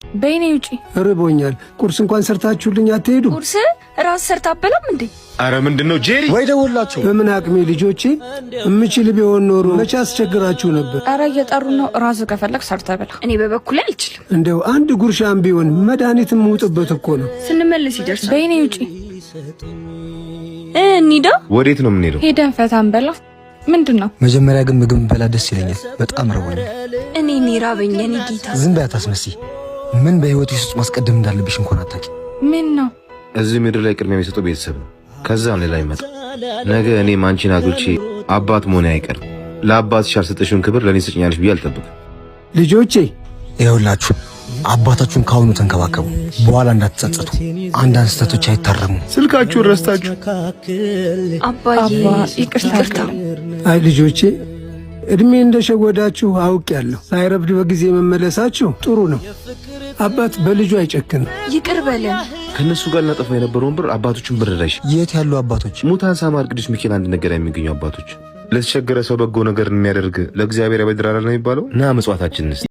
በይኔ ውጪ ርቦኛል። ቁርስ እንኳን ሰርታችሁልኝ አትሄዱ? ቁርስ ራስ ሰርታ አበላም እንዴ? አረ ምንድነው ጄሪ? ወይ ደውላችሁ። በምን አቅሜ ልጆቼ፣ እምችል ቢሆን ኖሮ መቼ አስቸግራችሁ ነበር። አረ እየጠሩ ነው። ራስ ከፈለክ ሰርታ በላ። እኔ በበኩሌ አልችልም። እንደው አንድ ጉርሻም ቢሆን መድኃኒትም ውጥበት እኮ ነው። ስንመልስ ይደርስ። በይኔ ውጪ እንሂዳ። ወዴት ነው የምንሄደው? ሄደን ፈታን በላ። ምንድነው? መጀመሪያ ግን ምግብ በላ ደስ ይለኛል። በጣም ረቦኛል። እኔ ራበኝ። እኔ ጌታ ዝም በይ አታስመሲ። ምን በህይወትሽ ውስጥ ማስቀደም እንዳለብሽ እንኳን አታውቂ። ምን ነው? እዚህ ምድር ላይ ቅድሚያ የሚሰጠው ቤተሰብ ነው። ከዛም ሌላ ይመጣ። ነገ እኔም አንቺን አግብቼ አባት መሆኔ አይቀርም። ለአባትሽ ያልሰጠሽውን ክብር ለእኔ ስጭኛለሽ ብዬ አልጠብቅም። ልጆቼ ይኸውላችሁ አባታችሁን ካሁኑ ተንከባከቡ፣ በኋላ እንዳትጸጸቱ። አንዳንድ ስህተቶች አይታረሙ። ስልካችሁን ረስታችሁ። አባዬ ይቅርታ። አይ ልጆቼ፣ እድሜ እንደሸወዳችሁ አውቄያለሁ። ሳይረፍድ በጊዜ መመለሳችሁ ጥሩ ነው። አባት በልጁ አይጨክንም። ይቅር በለን። ከነሱ ጋር እናጠፋ የነበረውን ብር አባቶችን ብረዳሽ። የት ያሉ አባቶች? ሙታን ሳማር ቅዱስ ሚካኤል አንድ ነገር የሚገኙ አባቶች። ለተቸገረ ሰው በጎ ነገር የሚያደርግ ለእግዚአብሔር ያበድራል ነው የሚባለው። ና መጽዋታችንስ